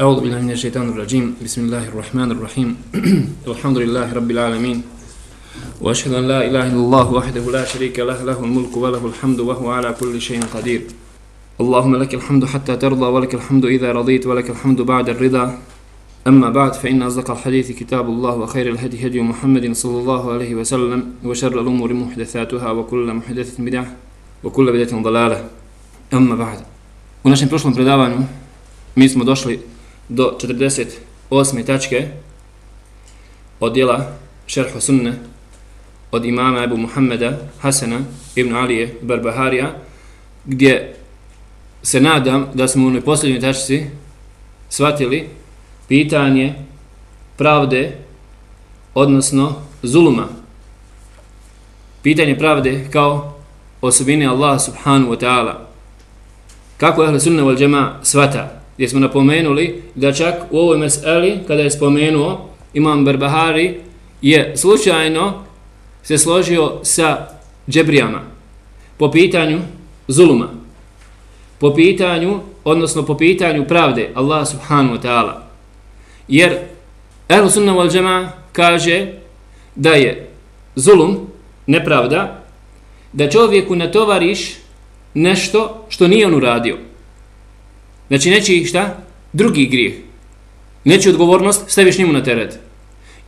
أعوذ بالله من الشيطان الرجيم بسم الله الرحمن الرحيم الحمد لله رب العالمين وأشهد أن لا إله إلا الله وحده لا شريك له له الملك وله الحمد وهو على كل شيء قدير اللهم لك الحمد حتى ترضى ولك الحمد إذا رضيت ولك الحمد بعد الرضا أما بعد فإن أصدق الحديث كتاب الله وخير الهدي هدي محمد صلى الله عليه وسلم وشر الأمور محدثاتها وكل محدثة بدعة وكل بدعة ضلالة أما بعد. U našem prošlom predavanju mi smo došli do 48. tačke od dijela Šerhu Sunne od imama Ebu Muhammeda Hasana ibn Alije Barbaharija, gdje se nadam da smo u onoj posljednjoj tačci shvatili pitanje pravde, odnosno zuluma. Pitanje pravde kao osobine Allaha subhanahu wa ta'ala. Kako Ahl Sunna wal Džema shvata, gdje smo napomenuli da čak u ovoj meseli, kada je spomenuo imam Barbahari, je slučajno se složio sa džebrijama po pitanju zuluma, po pitanju pravde Allah subhanahu wa ta'ala. Jer Ahl Sunna wal Džema kaže da je zulum, nepravda, da čovjeku natovariš nešto što nije on uradio. Znači nečiji šta? Drugi grijeh. Nečiju odgovornost staviš njemu na teret.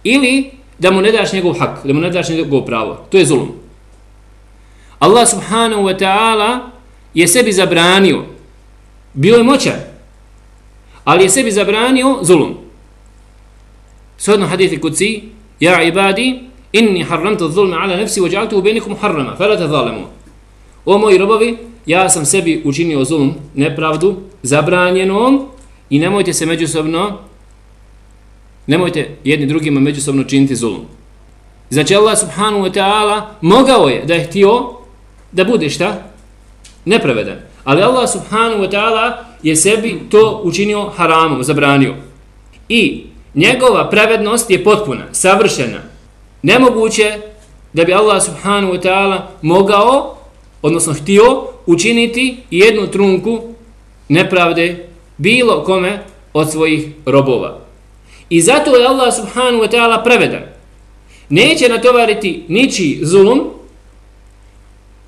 Ili da mu ne daš njegov hak, da mu ne daš njegov pravo. To je zulum. Allah subhanahu wa ta'ala je sebi zabranio. Bio je moćan, ali je sebi zabranio zulum. Shodno hadithi kudsi: Ja ibadi, inni harramtu zulma ala nafsi wa ja'altuhu bainakum muharrama, fala tadhalamu. O moji robovi, ja sam sebi učinio zulum, nepravdu, zabranjenom, i nemojte jedni drugima međusobno činiti zulum. Znači Allah subhanahu wa ta'ala mogao je da je htio da bude šta? Nepravedan. Ali Allah subhanahu wa ta'ala je sebi to učinio haramom, zabranio. I njegova pravednost je potpuna, savršena. Nemoguće da bi Allah subhanahu wa ta'ala mogao, odnosno htio, učiniti jednu trunku nepravde bilo kome od svojih robova. I zato je Allah subhanahu wa ta'ala pravedan. Neće natovariti ničiji zulum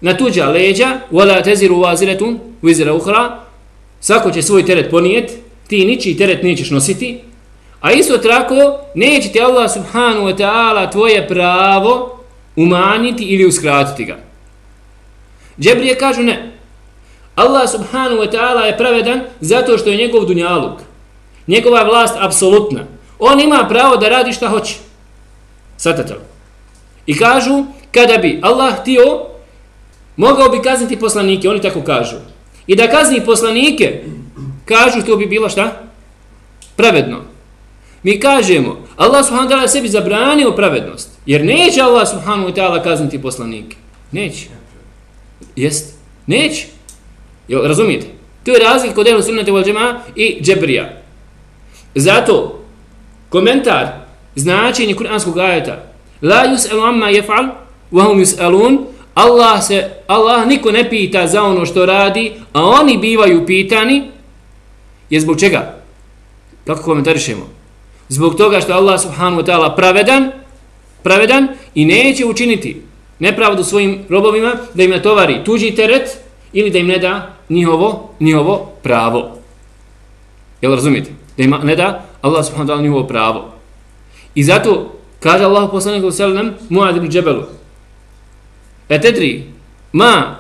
na tuđa leđa, wala taziru waziratun wizra ukhra, svako će svoj teret ponijeti, ti ničiji teret nećeš nositi, a isto tako neće ti Allah subhanahu wa ta'ala tvoje pravo umanjiti ili uskratiti ga. Džebrije kažu ne. Allah subhanahu wa ta'ala je pravedan zato što je njegov dunjaluk. Njegova vlast apsolutna. On ima pravo da radi šta hoće. Svatate li? I kažu, kada bi Allah htio, mogao bi kazniti poslanike, oni tako kažu. I da kazni poslanike, kažu to bi bilo šta? Pravedno. Mi kažemo, Allah subhanahu wa ta'ala sebi zabranio pravednost, jer neće Allah subhanahu wa ta'ala kazniti poslanike. Neće. Jest. Neće. Jel, razumijete? To je razlika kod Ahlu Sunnata wal Džemaa i džebrija. Zato komentar, značenje kuranskog ajeta: La yus'alu amma yaf'al wa hum yus'alun. Allah niko ne pita za ono što radi, a oni bivaju pitani. Je zbog čega? Kako komentarišemo? Zbog toga što Allah subhanahu wa ta'ala pravedan i neće učiniti nepravdu svojim robovima da im natovari tuđi teret ili da im ne da njihovo pravo. Jel razumijete? Da im ne da Allah subhanahu wa ta'ala njihovo pravo. I zato kaže Allah poslaniku sallam Mu'ad ibn Džebelu: Etedri ma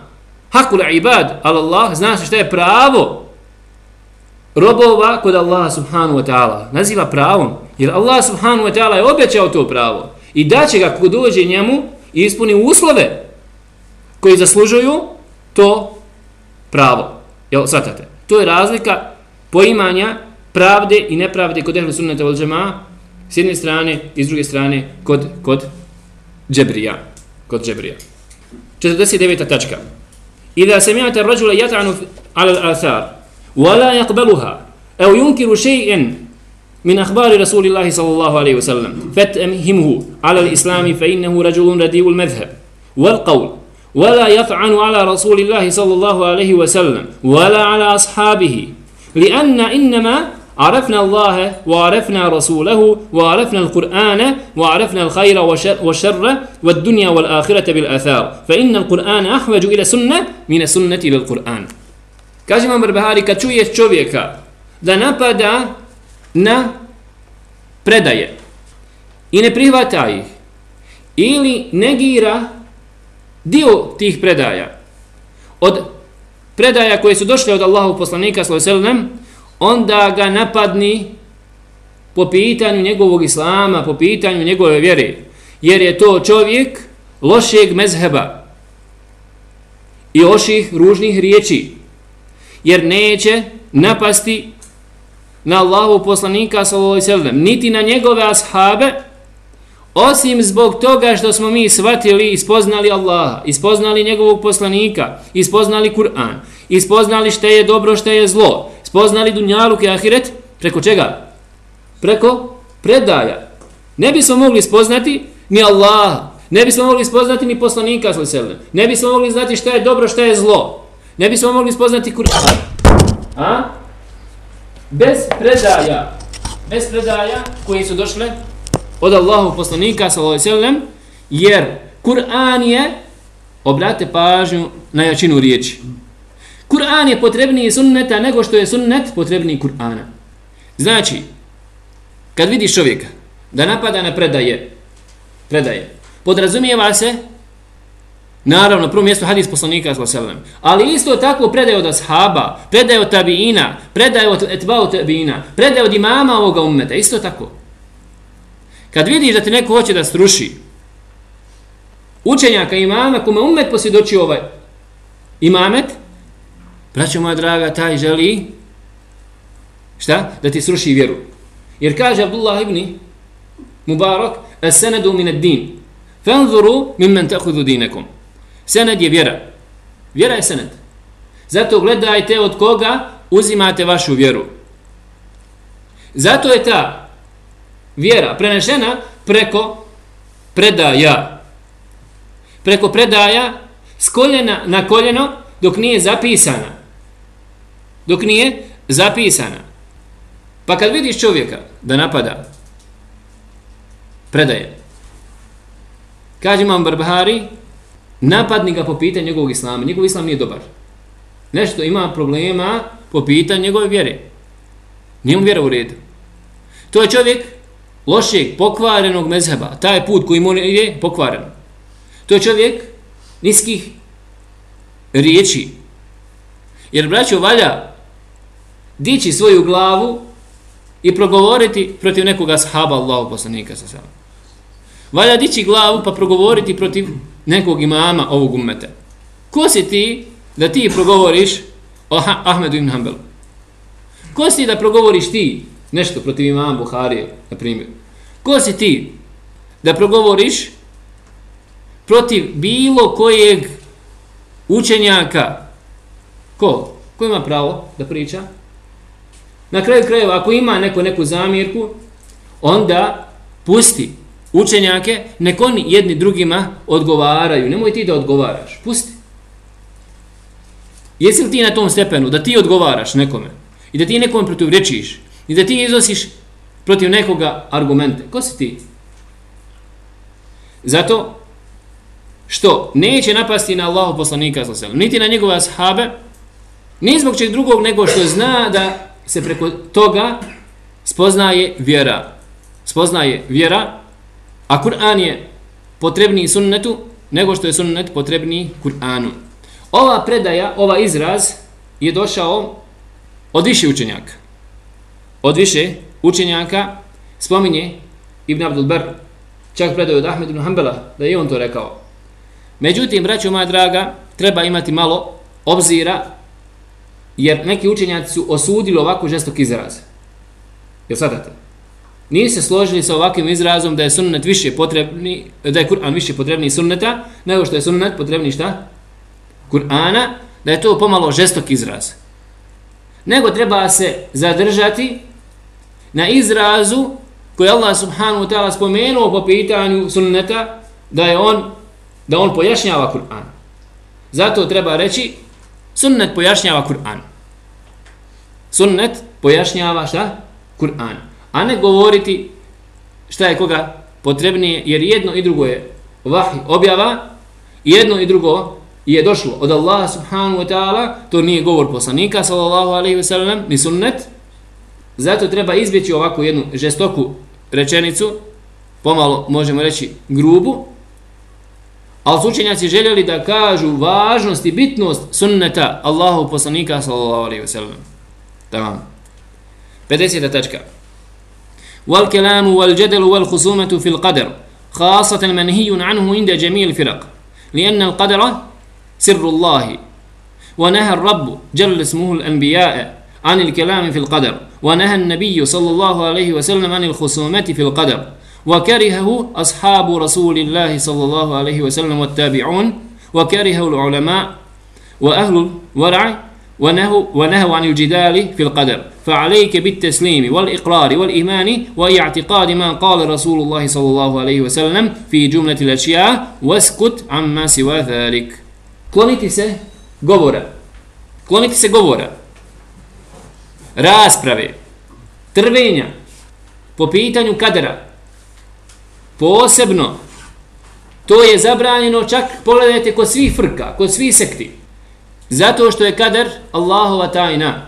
hakul ibad ala Allah, znaš šta je pravo robova kod Allaha subhanahu wa ta'ala. Naziva pravom, jer Allah subhanahu wa ta'ala je obećao to pravo i daće ga ko dođe njemu i ispuni uslove koji zaslužuju to pravo. Jel shvatate? To je razlika poimanja pravde i nepravde kod Ahlu Sunnata wal Džemaa s jedne strane i s druge strane kod džebrija. 49. tačka. Iza sami'ta ar-rajula yat'anu 'ala al-athar wa la yaqbaluha aw yunkiru shay'an min akhbari Rasulillahi sallallahu alayhi wa sallam fat'amhimhu 'ala al-islam fa innahu rajulun radi'ul madhhab wal qawl ولا يطعن على رسول الله صلى الله عليه وسلم ولا على أصحابه لأن إنما عرفنا الله وعرفنا رسوله وعرفنا القرآن وعرفنا الخير والشر والدنيا والآخرة بالآثار فإن القرآن أحوج إلى سنة من السنة إلى القرآن. Kaže Imam Barbahari, kad čuješ čovjeka da napada na predaje i ne prihvata ih ili negira dio tih predaja od predaja koje su došle od Allahovog poslanika sallallahu alejhi ve sellem, onda ga napadni po pitanju njegovog islama, po pitanju njegove vjere, jer je to čovjek lošeg mezheba i loših ružnih riječi, jer neće napasti na Allahovog poslanika sallallahu alejhi ve sellem niti na njegove ashabe, osim zbog toga što smo mi shvatili i spoznali Allaha, ispoznali njegovog poslanika, ispoznali Kur'an, ispoznali šta je dobro, šta je zlo, spoznali dunjaluk i ahiret, preko čega? Preko predaja. Ne bismo mogli spoznati ni Allaha, ne bismo mogli spoznati ni poslanika sallallahu alejhi ve sellem, ne bismo mogli znati šta je dobro, šta je zlo, ne bismo mogli spoznati Kur'an. Bez predaja koji su došle od Allahovog poslanika sallallahu alejhi ve sellem, jer Kur'an je, obratite pažnju na jačinu riječi, Kur'an je potrebniji sunneta nego što je sunnet potrebniji Kur'ana. Znači, kad vidiš čovjeka da napada na predaje, podrazumijeva se, naravno, na prvom mjestu hadis poslanika sallallahu alejhi ve sellem, ali isto tako predaje od ashaba, predaje od tabiina, predaje od etba'u tabiina, predaje od imama ovoga ummeta, isto tako. Kad vidiš da ti neko hoće da sruši učenjaka imama kome ummet posvjedoči ovaj imamet, braćo moja draga, taj želi šta? Da ti sruši vjeru. Jer kaže Abdullah ibn Mubarak, as-sanadu min ad-din, fanzuru mimman ta'khudhu dinakum. Sened je vjera. Vjera je sened. Zato gledajte od koga uzimate vašu vjeru. Zato je ta vjera prenešena preko predaja. Preko predaja s koljena na koljeno dok nije zapisana. Pa kad vidiš čovjeka da napada predaje, kaže Imam Barbahari, napadni ga po pitanju njegovog islama. Njegov islam nije dobar. Nešto ima problema po pitanju njegove vjere. Nije mu vjera u redu. To je čovjek lošeg, pokvarenog mezheba. Taj put koji mu je pokvaren. To je čovjek niskih riječi. Jer, braćo, valja dići svoju glavu i progovoriti protiv nekog ashaba Allahu poslanika sa sebom. Valja dići glavu pa progovoriti protiv nekog imama ovog ummeta. Ko si ti da ti progovoriš o Ahmedu ibn Hanbelu? Ko si ti da progovoriš ti nešto protiv imama Buharije, na primjer? Ko si ti da progovoriš protiv bilo kojeg učenjaka? Ko? Ko ima pravo da priča? Na kraju krajeva, ako ima neku zamjerku, onda pusti učenjake, nek oni jedni drugima odgovaraju. Nemoj ti da odgovaraš. Pusti. Jesi li ti na tom stepenu da ti odgovaraš nekome i da ti nekome protivrečiš i da ti iznosiš protiv nekoga argumente? Ko si ti? Zato što neće napasti na Allahu poslanika sallallahu alejhi ve sellem, niti na njegove ashabe, ni zbog čeg drugog nego što zna da se preko toga spoznaje vjera, a Kur'an je potrebniji sunnetu nego što je sunnet potrebniji Kur'anu. Ova predaja, ovaj izraz je došao od više učenjaka. Od više učenjaka spominje Ibn Abdul Bar, čak predaju od Ahmed ibn Hanbala, da je on to rekao. Međutim, braćo moja draga, treba imati malo obzira, jer neki učenjaci su osudili ovako žestok izraz. Jel shvatate? Nisu se složili sa ovakvim izrazom da je sunnet više potrebni, da je Kur'an više potrebniji sunneta, nego što je sunnet potrebni šta? Kur'ana, da je to pomalo žestok izraz. Nego treba se zadržati na izrazu koji Allah subhanahu wa ta'ala spomenuo po pitanju sunneta, da on pojašnjava Kur'an. Zato treba reći sunnet pojašnjava Kur'an. Sunnet pojašnjava šta? Kur'an. A ne govoriti šta je koga potrebnije, jer jedno i drugo je vahij, objava, jedno i drugo je došlo od Allaha subhanahu wa ta'ala, to nije govor poslanika sallallahu alaihi wa sallam, ni sunnet. Zato treba izbjeći ovakvu jednu žestoku rečenicu, pomalo možemo reći grubu, ali su učenjaci željeli da kažu važnost i bitnost sunneta Allahu poslanika sallallahu alaihi wa sallam. Tamam. 50. tačka. Wal kalamu wal jadalu wal khusumatu fil qadar khasatan manhiyun anhu inda jami' al firaq لأن القدر سر الله ونهى الرب جل اسمه الأنبياء عن الكلام في القدر ونهى النبي صلى الله عليه وسلم عن الخصومة في القدر وكرهه أصحاب رسول الله صلى الله عليه وسلم والتابعون وكرهه العلماء وأهل الورع ونهوا عن الجدال في القدر فعليك بالتسليم والإقرار والإيمان واعتقاد ما قال رسول الله صلى الله عليه وسلم في جملة الأشياء واسكت عما سوى ذلك. Kloniti se govora, rasprave, trvenja po pitanju kadera, posebno, to je zabranjeno čak, pogledajte, kod svih frka, kod svih sekti, zato što je kader Allahova tajna.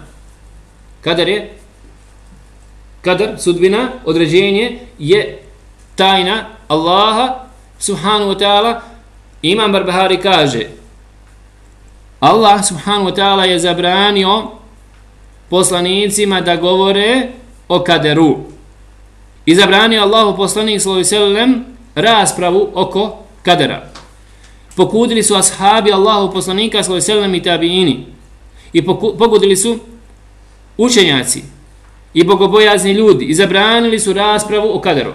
Kader, sudbina, određenje je tajna Allaha subhanahu wa ta'ala. Imam Barbahari kaže, Allah subhanahu wa ta'ala je zabranio poslanicima da govore o kaderu. I zabranio Allahu poslanik sallallahu alejhi ve sellem raspravu oko kadera. Pokudili su ashabi Allahu poslanika sallallahu alejhi ve sellem i tabiini. I pokudili su učenjaci i bogobojazni ljudi i zabranili su raspravu o kaderu.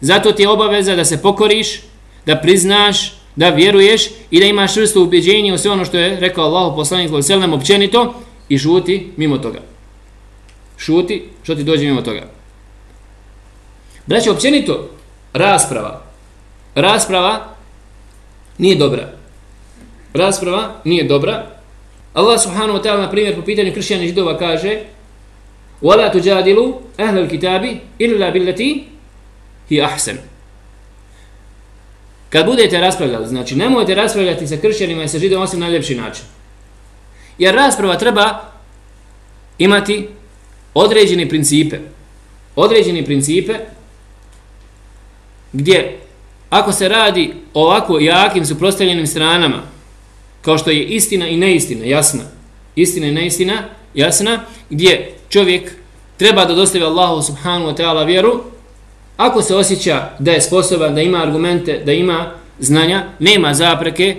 Zato ti je obaveza da se pokoriš, da priznaš, da vjeruješ i da imaš čvrsto ubjeđenje u sve ono što je rekao Allahu poslanik sallallahu alejhi ve sellem općenito i šuti mimo toga. Šuti što ti dođe mimo toga. Braćo, općenito rasprava nije dobra. Rasprava nije dobra. Allah subhanahu wa ta'ala na primjer po pitanju kršćana i židova kaže: "Wala tujadilu ahlal kitabi illa billati hi ahsan." Kad budete raspravljali, znači nemojte raspravljati sa kršćanima i sa židovima osim na najljepši način. Jer rasprava treba imati određene principe gdje ako se radi o ovako jakim suprotstavljenim stranama, kao što je istina i neistina jasna, gdje čovjek treba da dostavi Allahu subhanahu wa ta'ala vjeru, ako se osjeća da je sposoban, da ima argumente, da ima znanja, nema zapreke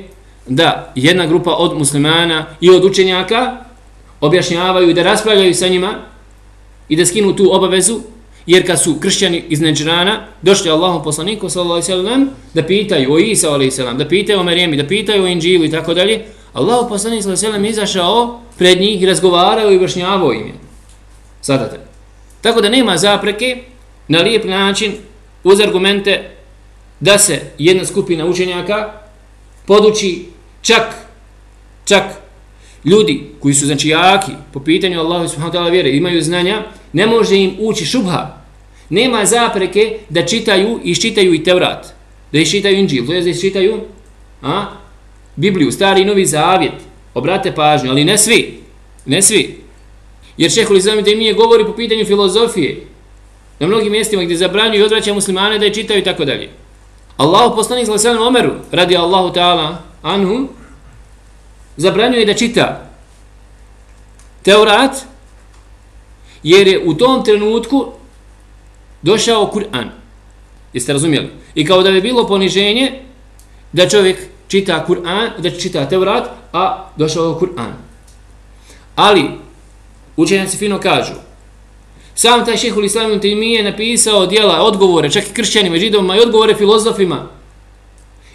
da jedna grupa od muslimana i od učenjaka objašnjavaju i da raspravljaju sa njima i da skinu tu obavezu, jer kad su kršćani iz Neđrana došli Allahom poslaniku sallallahu alejhi ve sellem da pitaju o Isa alejhi selam, da pitaju o Marijemi, da pitaju o Inđilu i tako dalje, Allahov poslanik sallallahu alejhi ve sellem izašao pred njih i razgovarao i objašnjavao im. Sadate. Tako da nema zapreke na lijep način uz argumente da se jedna skupina učenjaka poduči, čak ljudi koji su znači jaki po pitanju Allahu subhanahu wa ta'ala vjere, imaju znanja, ne može im ući šubha. Nema zapreke da čitaju i iščitaju i Tevrat, da iščitaju Inđil, to je da iščitaju Bibliju, Stari i Novi Zavjet. Obrate pažnju, ali ne svi. Jer Šejhul Islam ibn Tejmije govori po pitanju filozofije na mnogim mjestima gdje zabranjuju i odvraća muslimane da je čitaju i tako dalje. Allahu poslanik sallallahu alejhi ve sellem Omeru radi Allahu ta'ala anhu zabranjuje da čita Tevrat, jer je u tom trenutku došao Kur'an. Jeste razumjeli? I kao da bi bilo poniženje da čovjek čita Kur'an, da čita Tevrat, a došao Kur'an. Ali učenjaci fino kažu, sam taj Šejhul Islam ibn Tejmije napisao djela, odgovore, čak i kršćanima, židovima i odgovore filozofima.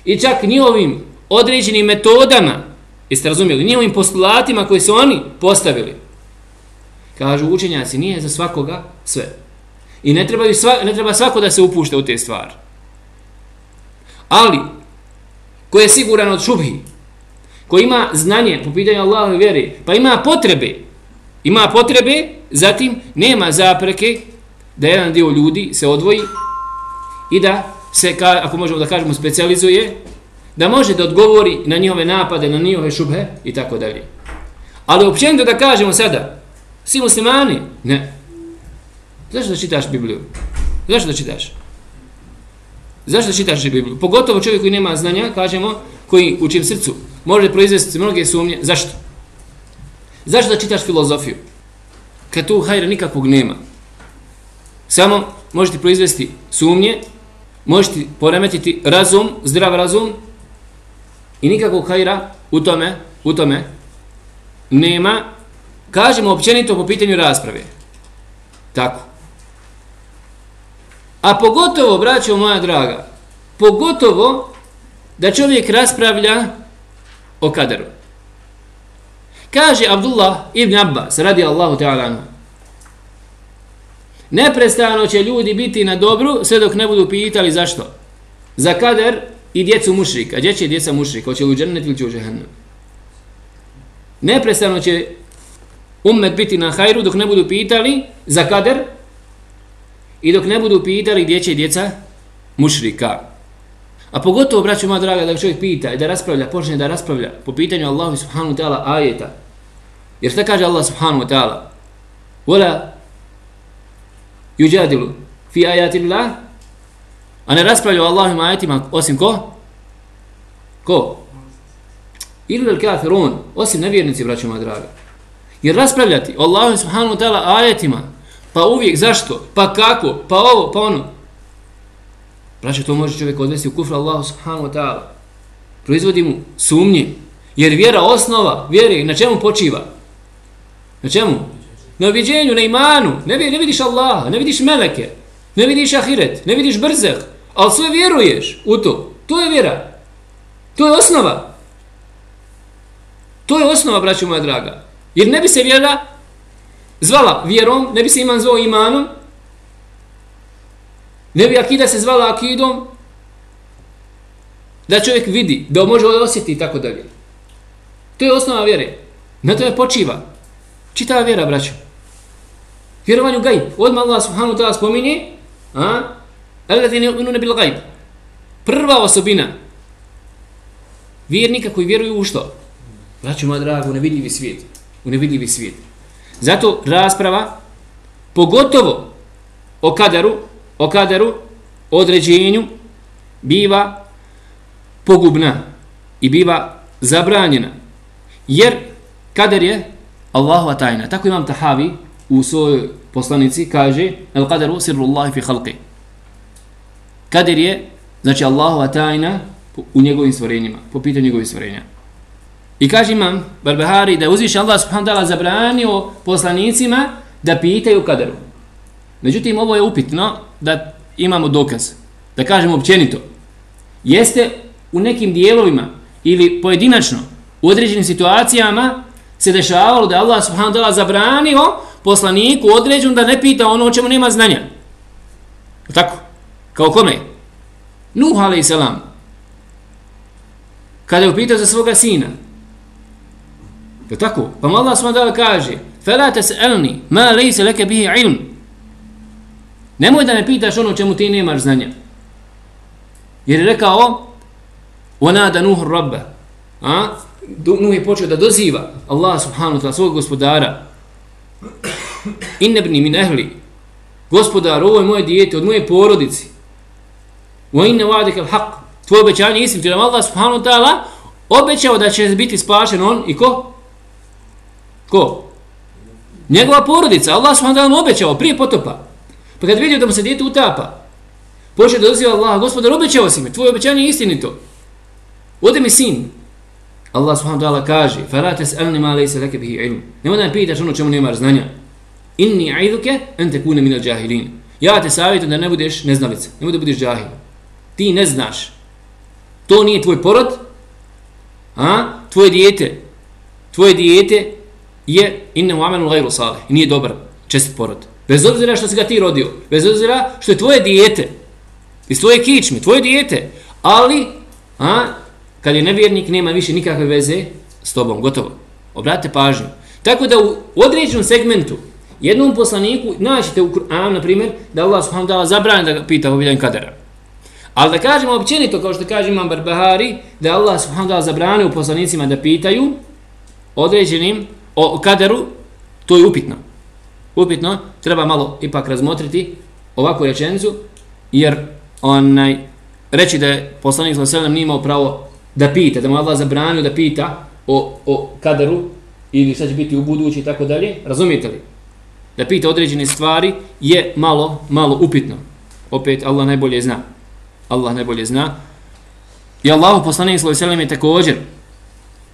I čak njihovim određenim metodama, jeste razumjeli, njihovim postulatima koji su oni postavili. Kažu učenjaci, nije za svakoga sve. I ne treba svako da se upušta u te stvari. Ali, ko je siguran od šubhi, ko ima znanje po pitanju Allahove vjere, pa ima potrebe Zatim, nema zapreke da jedan dio ljudi se odvoji i da se, ako možemo da kažemo, specijalizuje, da može da odgovori na njihove napade, na njihove šubhe i tako dalje. Ali općenito da kažemo sada, svi muslimani, ne. Zašto da čitaš Bibliju? Zašto da čitaš? Zašto da čitaš Bibliju? Pogotovo čovjek koji nema znanja, kažemo, koji u čijem srcu može proizvesti mnoge sumnje. Zašto? Zašto da čitaš filozofiju? Kad tu hajra nikakvog nema. Samo možete proizvesti sumnje, možete poremetiti razum, zdrav razum i nikakvog hajra u tome nema. Kažemo općenito po pitanju rasprave. Tako. A pogotovo, braćo moja draga, pogotovo da čovjek raspravlja o kaderu. Kaže Abdullah ibn Abbas, radi Allahu ta'ala anhu, neprestano će ljudi biti na dobru sve dok ne budu pitali zašto. Za kader i djecu mušrika. Gdje će djeca mušrika? Hoće li u džennet ili će u džehennem? Neprestano će ummet biti na hajru dok ne budu pitali za kader i dok ne budu pitali gdje će djeca mušrika. A pogotovo, braćo moja draga, da čovjek pita i da raspravlja, počne da raspravlja po pitanju Allahu subhanahu wa ta'ala ajeta. Jer šta kaže Allah subhanahu wa ta'ala? Wala yujadilu fi ayatillah, a ne raspravlja o Allahovim ajetima osim ko? Ko? Illa al-kafirun, osim nevjernici, braćo moja draga. Jer raspravljati o Allahovim subhanahu wa ta'ala ajetima, pa uvijek zašto, pa kako, pa ovo, pa ono. Braćo, to može čovjek odvesti u kufr Allahu subhanahu wa ta'ala. Proizvodi mu sumnje. Jer vjera, osnova vjere, na čemu počiva? Na čemu? Na viđenju, na imanu. Ne vidiš Allaha, ne vidiš meleke, ne vidiš ahiret, ne vidiš brzeh, ali sve vjeruješ u to. To je vjera. To je osnova. To je osnova, braćo moja draga. Jer ne bi se vjera zvala vjerom, ne bi se iman zvao imanom, ne bi akida se zvala akidom, da čovjek vidi, da može osjetiti i tako dalje. To je osnova vjere. Na to je počiva. Čitava vjera, braćo. Vjerovanju gajb. Odmah Allah subhanahu wa ta'ala spominje, alladhina yu'minuna bil gajb. Prva osobina vjernika koji vjeruju u što? Braćo moja draga, u nevidljivi svijet. U nevidljivi svijet. Zato rasprava, pogotovo o kaderu, određenju, biva pogubna i biva zabranjena. Jer kader je Allahova tajna. Tako Imam Tahavi u svojoj poslanici kaže: "El kaderu sirru Allahi fi khalqi." Kader je, znači, Allahova tajna u njegovim stvorenjima, po pitanju njegovih stvorenja. I kaže Imam Barbahari da je uzvišen Allah subhanahu wa ta'ala zabranio poslanicima da pitaju kaderu. Međutim, ovo je upitno da imamo dokaz. Da kažemo općenito. Jeste u nekim dijelovima ili pojedinačno u određenim situacijama se dešavalo da Allah subhanahu wa ta'ala zabranio poslaniku određenu da ne pita ono o čemu nema znanja. Tako? Kao kome? Nuh a.s. Kada je upitao za svoga sina. Je tako? Pa mu Allah subhanahu wa ta'ala kaže: "Fala tas'alni ma laysa laka bihi ilm." Nemoj da me pitaš ono o čemu ti nemaš znanja. Jer je rekao: "Wanada Nuh rabba." Nuh je počeo da doziva Allah subhanahu wa ta'ala, svog gospodara. "Inna ibni min ahli." Gospodar, ovo je moje dijete od moje porodice. "Wa inna wa'daka al-haq." Tvoje obećanje je istinito. Allah subhanahu wa ta'ala obećao da će biti spašen on i ko? Ko? Njegova porodica. Allah subhanahu wa ta'ala obećao prije potopa. Pa kad vidio da mu se dijete utapa, počeo da doziva Allaha: "Gospodar, obećao si mi, tvoje obećanje je istinito. Ode mi sin." Allah subhanahu wa ta'ala kaže: "Fala tas'alni ma laysa laka bihi ilm." Nemoj da me pitaš ono čemu nemaš znanja. "Inni a'iduka an takuna min al-jahilin." Ja te savjetujem da ne budeš neznalica, nemoj da budeš džahil. Ti ne znaš. To nije tvoj porod, tvoje dijete je innahu amalun ghayru salih. Nije dobar, čestit porod. Bez obzira što si ga ti rodio, bez obzira što je tvoje dijete, iz tvoje kičme, tvoje dijete, ali, kad je nevjernik, nema više nikakve veze s tobom, gotovo. Obratite pažnju. Tako da u određenom segmentu Jednom poslaniku naćete u Kur'anu, na primjer, da Allah subhanahu wa ta'ala zabrani da ga pita po pitanju kadera. Ali da kažemo općenito, kao što kaže Imam Barbahari, da Allah subhanahu wa ta'ala zabranio poslanicima da pitaju određenim o kaderu, to je upitno. Upitno, treba malo ipak razmotriti ovakvu rečenicu, jer reći da je poslanik sallallahu alejhi ve sellem nije imao pravo da pita, da mu Allah zabranio da pita o kaderu ili šta će biti u budući i tako dalje, razumijete li? Da pita određene stvari je malo upitno. Opet Allah najbolje zna. Allah najbolje zna. I Allahu poslanik sallallahu alejhi ve sellem je također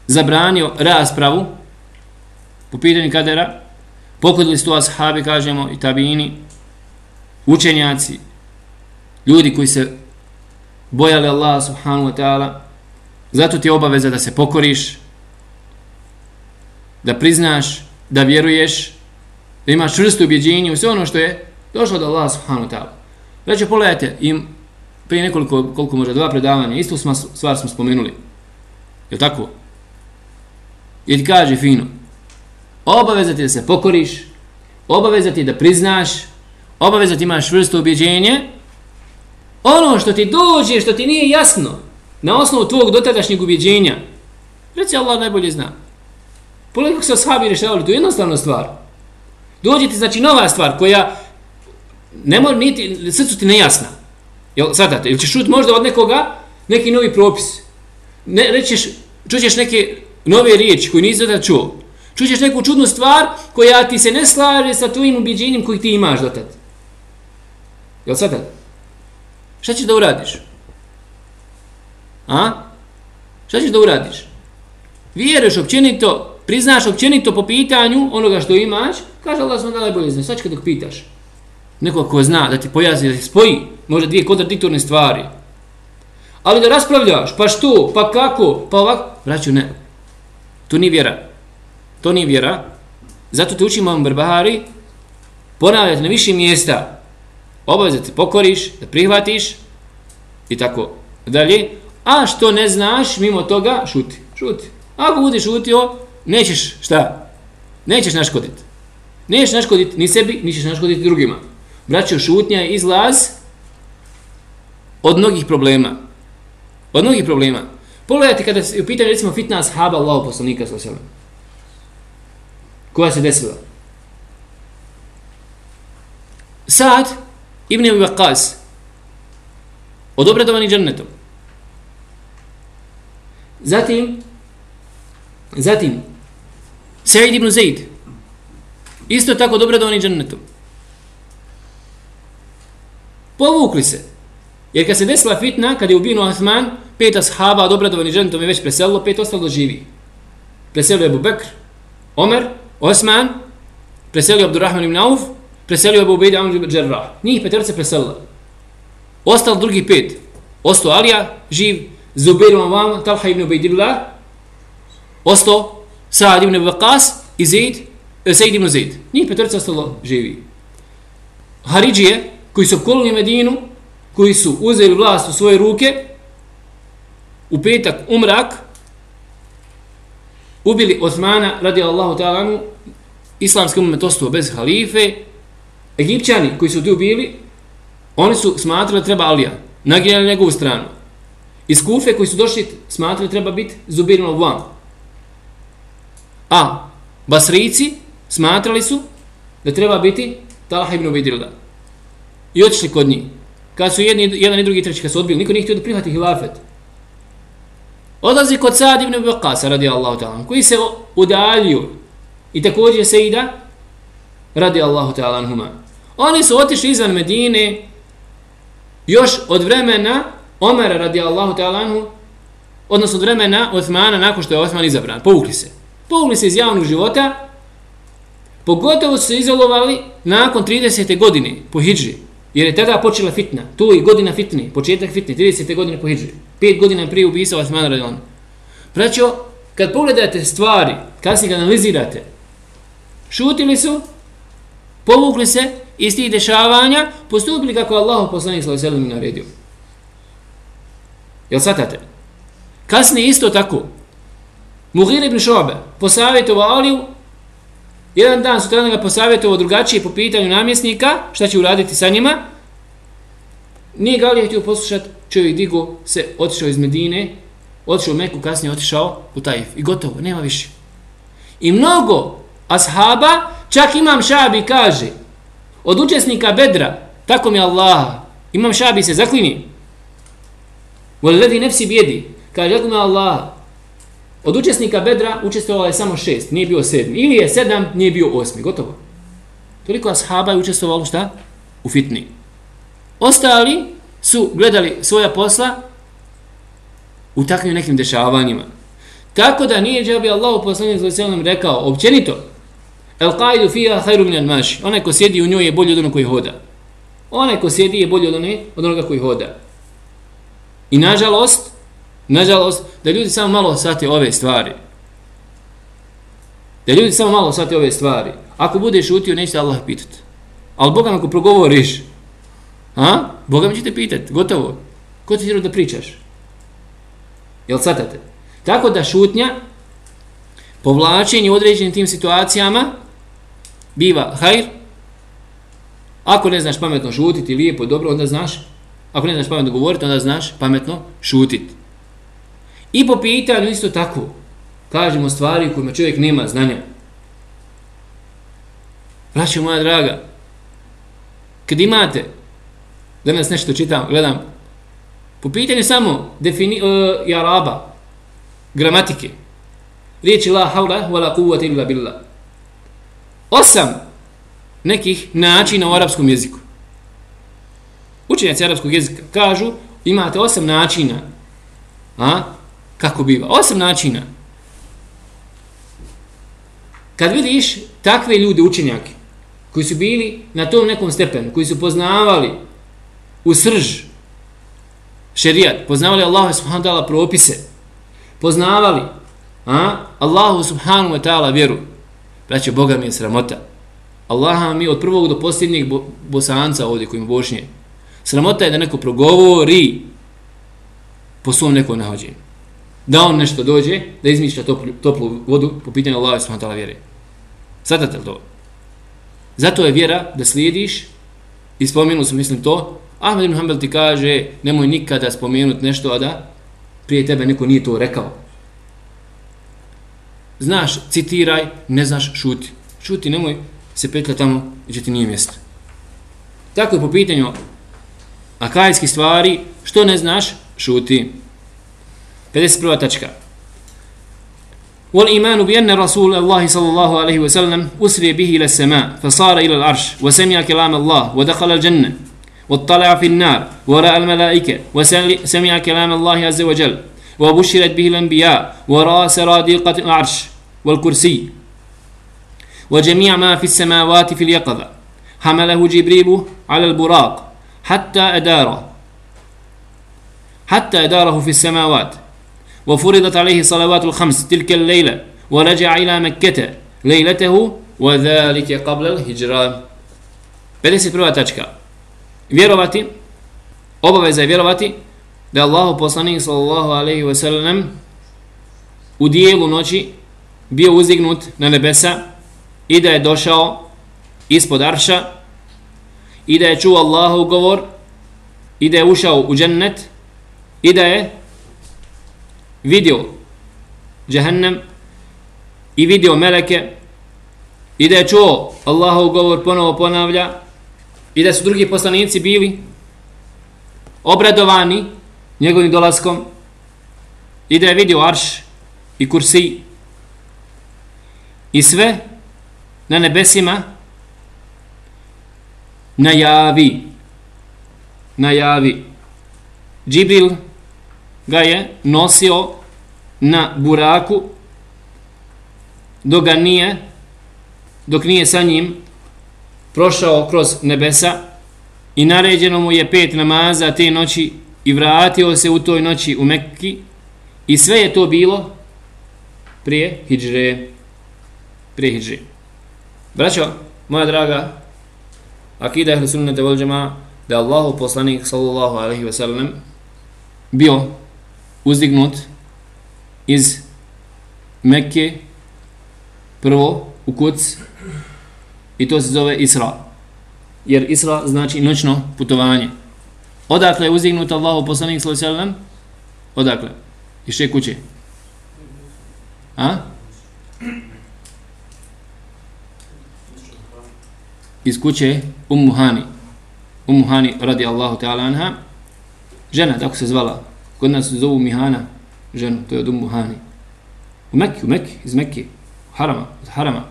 zabranio raspravu po pitanju kadera. Pokodili su to ashabi, kažemo, i tabini, učenjaci, ljudi koji se bojali Allaha subhanahu wa ta'ala. Zato ti je obaveza da se pokoriš, da priznaš, da vjeruješ, da imaš čvrsto ubjeđenje u sve ono što je došlo do Allaha subhanahu wa ta'ala. Znači, pogledajte, prije nekoliko možda 2 predavanja, istu stvar smo spomenuli. Je li tako? Jer ti kaže fino, obaveza ti da se pokoriš, obaveza ti da priznaš, obaveza ti imaš čvrsto ubjeđenje. Ono što ti dođe, što ti nije jasno, na osnovu tvog dotadašnjeg ubjeđenja, reci Allah najbolje zna. Pogledaj kako se ashabi rješavali, to je jednostavna stvar. Dođe ti znači nova stvar koja ne može niti, srcu ti nejasna. Jel, svatate, ili ćeš čuti možda od nekoga neki novi propis. Čućeš neke nove riječi koje nisi da čuo. Čućeš neku čudnu stvar koja ti se ne slaže sa tvojim ubjeđenjem koji ti imaš dotad. Jel svatate? Šta ćeš da uradiš? Šta ćeš da uradiš? Vjeruješ općenito, priznaš općenito po pitanju onoga što imaš, kaže Allah sam da najbolje zna, sad dok pitaš. Nekoga ko zna da ti pojasni, da ti spoji možda 2 kontradiktorne stvari. Ali da raspravljaš, pa što, pa kako, pa ovako, braću ne. To nije vjera. To nije vjera. Zato te učimo Imam Barbahari ponavljati na više mjesta. Obaveza te pokoriš, da prihvatiš i tako dalje. A što ne znaš, mimo toga, šuti. Ako budeš šutio, nećeš šta? Nećeš naškoditi. Nećeš naškoditi ni sebi, ni ćeš naškoditi drugima. Braćo, šutnja je izlaz od mnogih problema. Od mnogih problema. Pogledajte kada je u pitanju recimo fitna ashaba Allahu poslanika sallallahu alejhi ve sellem. Koja se desila? Sa'd ibn Abi Waqqas, odobradovani džennetom. Zatim Sa'id ibn Zaid, isto tako odobradovani džennetom. Povukli se. Jer kad se desila fitna, kad je ubijen Uthman, 5 ashaba odobradovani džennetom je već preselilo, 5 ostalo živi. Preselio Abu Bekr, Omer, Osman, preselio Abdurrahman ibn Auf, preselio Abu Ubejda ibn Džerrah. Njih 5 se preselila. Ostalo drugi 5. Ostao Alija, živ, Zubair ibn Awam, Talha ibn Ubejdillah, ostao Sa'd ibn Waqqas i Sa'id ibn Zaid. Njih 5 ostalo živi. Haridžije, koji su opkolili Medinu, koji su uzeli vlast u svoje ruke, u petak umrak, ubili Osmana radijallahu ta'ala anhu, islamski umet ostao bez halife. Egipćani koji su tu ubili, oni su smatrali treba Alija, naginjali njegovu stranu. Iz Kufe koji su došli smatrali treba biti Zubair ibn Awam. A Basrici smatrali su da treba biti Talha ibn Ubejdillah. I otišli kod njih. Kad su jedan i drugi i treći kad su odbili, niko nije htio da prihvati hilafet. Odlazi kod Sa'd ibn Abi Waqqasa radijallahu ta'ala, koji se udaljio, i također Sejda radijallahu ta'ala anhuma. Oni su otišli izvan Medine još od vremena Omera radijallahu ta'ala anhu, odnosno od vremena Uthmana nakon što je Uthman izabran. Povukli se iz javnog života, pogotovo su se izolovali nakon 30. godine po hidži. Jer je tada počela fitna, tu je godina fitne, početak fitne, 30. godine po hidži. 5 godina prije ubisa Osmana radijallahu. Braćo, kad pogledate stvari, kasnije kad analizirate, šutili su, povukli se iz tih dešavanja, postupili kako Allah poslanik sallallahu alejhi ve sellem naredio. Jel shvatate? Kasnije isto tako, Mughira ibn Šu'be posavjetovao Aliju Jedan dan sutradan ga posavjetovao drugačije po pitanju namjesnika, šta će uraditi sa njima. Nije ga li htio poslušati, čovjek digo se, otišao iz Medine, otišao u Meku, kasnije otišao u Taif. I gotovo, nema više. I mnogo ashaba, čak Imam Šabi kaže, od učesnika Bedra, tako mi Allah, Imam Šabi se zaklini. Walladhi nafsi bijedi, kaže, tako mi Allah, od učesnika Bedra učestvovalo je samo 6, nije bio 7. Ili je 7, nije bio 8. Gotovo. Toliko ashaba je učestvovalo šta? U fitni. Ostali su gledali svoja posla u takvim nekim dešavanjima. Tako da nije džabi Allahu poslanik sallallahu alejhi ve sellem rekao općenito: El qaidu fiha khairu min al-mashi. Onaj ko sjedi u njoj je bolji od onog koji hoda. Onaj ko sjedi je bolji od onoga koji hoda. I nažalost, da ljudi samo malo shvate ove stvari. Ako budeš šutio, neće Allah pitati. Ali Boga ako progovoriš, Boga mi će te pitati, gotovo. Ko ti tjero da pričaš? Jel shvatate? Tako da šutnja, povlačenje u određenim tim situacijama biva hajr. Ako ne znaš pametno šutiti, lijepo, dobro, onda znaš. Ako ne znaš pametno govoriti, onda znaš pametno šutiti. I po pitanju isto tako, kažemo stvari u kojima čovjek nema znanja. Braćo moja draga, kad imate, danas nešto čitam, gledam, po pitanju samo Araba, gramatike, riječi la havla wa la kuvvata illa billah. 8 nekih načina u arapskom jeziku. Učenjaci arapskog jezika kažu, imate 8 načina. Kako biva? 8 načina. Kad vidiš takve ljude, učenjake, koji su bili na tom nekom stepenu, koji su poznavali u srž šerijat, poznavali Allahu subhanahu wa ta'ala propise, poznavali Allahu subhanahu wa ta'ala vjeru, braćo, Boga mi je sramota. Allaha mi od prvog do posljednjeg Bosanca ovdje koji ima Bošnje. Sramota je da neko progovori po svom nekom nahođenju. Da on nešto dođe, da izmišlja toplu vodu po pitanju Allaha subhanahu wa ta'ala vjere. Svatate li to? Zato je vjera da slijediš, i spomenuo sam, mislim to, Ahmed ibn Hanbel ti kaže, nemoj nikada spomenuti nešto, a da prije tebe neko nije to rekao. Znaš, citiraj, ne znaš, šuti. Šuti, nemoj se petlja tamo gdje ti nije mjesto. Tako je po pitanju akajskih stvari, što ne znaš, šuti. 51. tačka. والإيمان بأن رسول الله صلى الله عليه وسلم أسري به إلى السماء فصار إلى العرش وسمع كلام الله ودخل الجنة واطلع في النار ورأى الملائكة وسمع كلام الله عز وجل وبشرت به الأنبياء ورأى سراديقة العرش والكرسي وجميع ما في السماوات في اليقظة حمله جبريل على البراق حتى أداره في السماوات وفرضت عليه صلوات الخمس تلك الليلة ورجع إلى مكة ليلته وذلك قبل الهجرة. 51. tačka. Vjerovati, obaveza je vjerovati da je Allahu poslanik sallallahu alejhi ve sellem u dijelu noći bio uzdignut na nebesa i da je došao ispod arša i da je čuo Allahov govor i da je ušao u džennet i da je vidio džehennem i vidio meleke i da je čuo Allahov govor, ponovo ponavlja, i da su drugi poslanici bili obradovani njegovim dolaskom i da je vidio arš i kursi i sve na nebesima najavi. Džibril ga je nosio na buraku dok nije sa njim prošao kroz nebesa i naređeno mu je 5 namaza te noći i vratio se u toj noći u Mekki i sve je to bilo prije hidžre. Braćo, moja draga, akida ehli sunnete vel džemaa, da Allahu poslanik sallallahu alejhi ve sellem bio uzdignut iz Mekke prvo u Kuds I to se zove Isra. Jer Isra znači noćno putovanje. Odakle je uzdignut Allahu poslanik sallallahu alejhi ve sellem? Odakle? Iz čije kuće? A? Iz kuće Ummu Hani. Ummu Hani radi Allahu ta'ala anha. Žena, tako se zvala. Kod nas se zovu Mihana, ženu, to je od Ummu Hani. U Mekki, iz Mekki. Harama.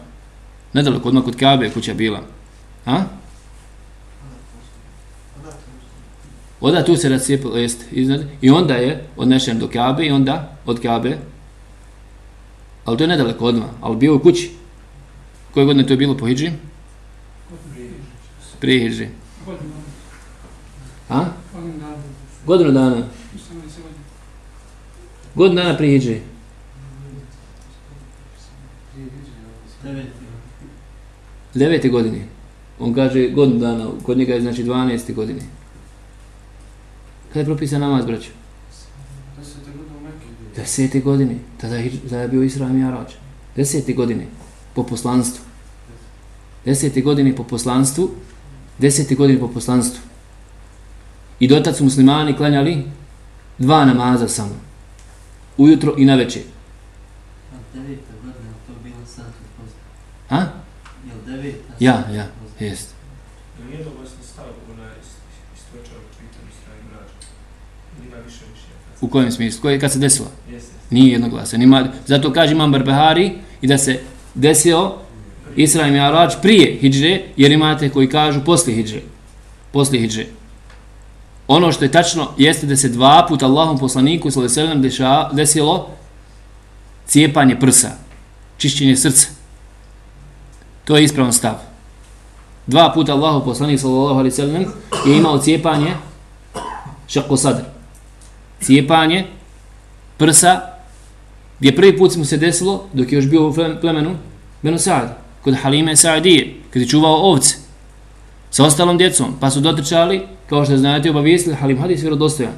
Nedaleko odmah kod Kabe kuća bila. A? Oda tu se rascijepilo, jest, i onda je odnešen do Kabe i onda od Kabe, ali to je nedaleko odmah, ali bio u kući. Koje godine to je bilo po hidži? Prije hidži. A? Godinu dana. Godinu dana prije hidži. 9. godine. On kaže godinu dana, kod njega je znači 12. godine. Kada je propisan namaz, braćo? 10. godine. Tada je bio Isra i Mi'rađ. 10. godine po poslanstvu. 10. godine po poslanstvu. 10. godine po poslanstvu. I dotad su muslimani klanjali 2 namaza samo. Ujutro i navečer. A 9. godine, to bilo sad posto? A? Jel 9? Ja, jest. Nije dovoljno stav ona istočava pitanju strani mrađa. Ima više mišljenja. U kojem smislu? Kad se desilo? Jeste. Nije jednoglasan. Zato kaže Imam Barbahari i da se desio Isra i Mi'rađ prije hidže, jer imate koji kažu poslije hidže. Poslije hidže. Ono što je tačno jeste da se 2 puta Allahom poslaniku sallallahu alejhi ve sellem desilo cijepanje prsa, čišćenje srca. To je ispravan stav. 2 puta Allahov poslanik sallallahu alejhi ve sellem je imao cijepanje šaqu sadr. Cijepanje prsa, gdje prvi put mu se desilo dok je još bio u plemenu Benu Sa'd, kod Halime Sa'dije, kad je čuvao ovce sa ostalom djecom, pa su dotrčali, kao što znate, obavijestili Halim, hadis vjerodostojan,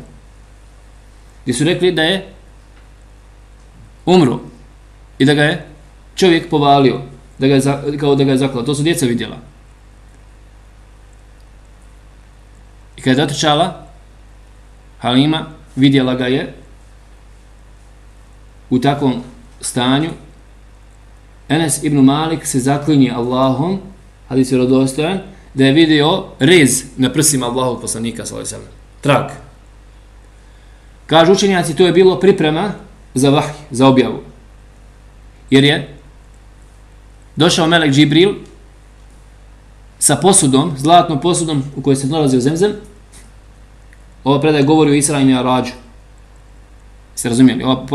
gdje su rekli da je umro i da ga je čovjek povalio, kao da ga je zaklao. To su djeca vidjela. I kada je dotrčala Halima, vidjela ga je u takvom stanju. Enes ibn Malik se zaklinje Allahom, hadis vjerodostojan, da je vidio rez na prsima Allahovog poslanika sallallahu alejhi ve sellem. Trag. Kažu učenjaci, to je bilo priprema za vahj, za objavu. Jer je došao melek Džibril sa posudom, zlatnom posudom u kojoj se nalazio zemzem. Ova predaja govori o Isra i Mi'rađu. Ste razumijeli? Ova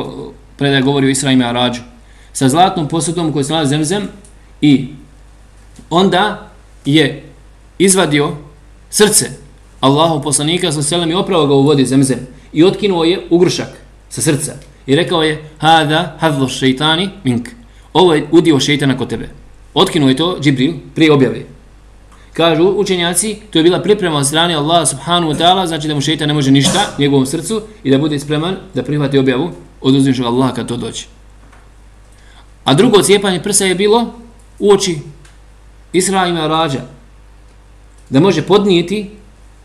predaja govori o Isra i Mi'rađu. Sa zlatnom posudom u kojoj se nalazi zemzem i onda je izvadio srce Allahov poslanika sallallahu alejhi ve sellem i oprao ga u vodi zemzem i otkinuo je ugrušak sa srca i rekao je: "Hada hadlu šejtani mink." Ovo je udio šejtana kod tebe. Otkinuo je to Džibril prije objave. Kažu učenjaci, to je bila priprema od strane Allaha subhanahu wa ta'ala, znači da mu šejtan ne može ništa njegovom srcu i da bude spreman da prihvati objavu od uzvišenog Allaha kad to dođe. A drugo cijepanje prsa je bilo u oči Isra i Mi'rađa, da može podnijeti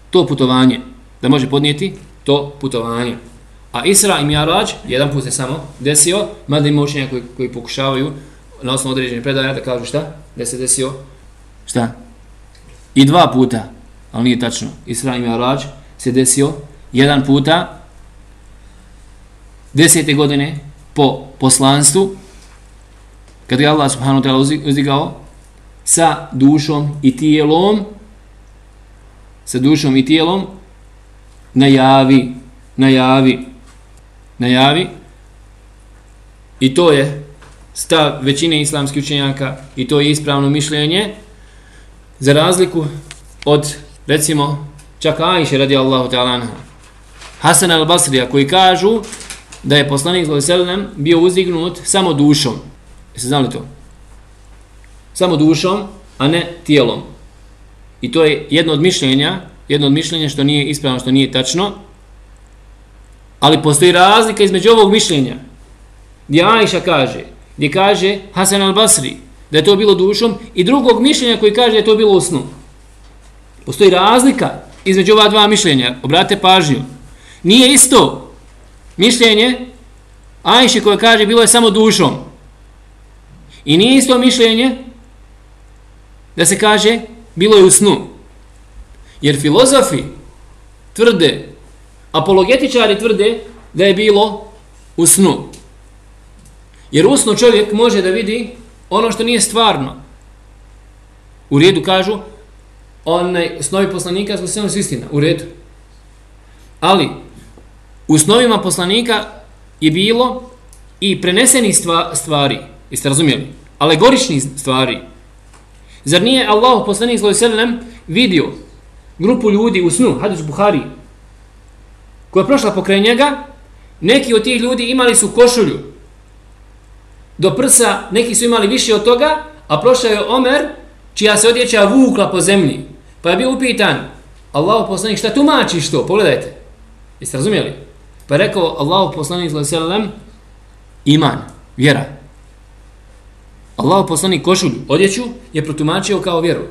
to putovanje. Da može podnijeti to putovanje. A Isra i Mi'rađ jedan put se samo desio, mada ima učenja koji pokušavaju na osnovu određenih predaja da kažu šta? Da se desio šta? I 2 puta, ali nije tačno. Isra i Mi'rađ se desio jedan puta 10. godine po poslanstvu, kad je Allah subhanahu wa ta'ala uzdigao sa dušom i tijelom, najavi i to je stav većine islamskih učenjaka i to je ispravno mišljenje, za razliku od, recimo, čak Ajše radijallahu ta'ala anha, Hasan al-Basrija, koji kažu da je poslanik sallallahu alejhi ve sellem bio uzdignut samo dušom. Jeste znali to? Samo dušom, a ne tijelom. I to je jedno od mišljenja što nije ispravno, što nije tačno. Ali postoji razlika između ovog mišljenja, gdje Ajša kaže, gdje kaže Hasan al-Basri, da je to bilo dušom i drugog mišljenja koji kaže da je to bilo u snu. Postoji razlika između ova dva mišljenja, obratite pažnju. Nije isto mišljenje Ajše koja kaže bilo je samo dušom. I nije isto mišljenje da se kaže bilo je u snu. Jer filozofi tvrde, apologetičari tvrde da je bilo u snu. Jer u snu čovjek može da vidi ono što nije stvarno. U redu kažu, snovi poslanika su istina, u redu. Ali u snovima poslanika je bilo i prenesenih stvari, jeste razumjeli? Alegoričnih stvari. Zar nije Allah poslanik sallallahu alejhi ve sellem vidio grupu ljudi u snu, hadis Buhari, koja je prošla pokraj njega, neki od tih ljudi imali su košulju do prsa, neki su imali više od toga, a prošao je Omer, čija se odjeća vukla po zemlji. Pa je bio upitan, Allahu poslanik, šta tumačiš to? Pogledajte. Jeste razumjeli? Pa je rekao Allahu poslanik sallallahu alejhi ve sellem, iman, vjera. Allahu poslanik košulju, odjeću je protumačio kao vjeru.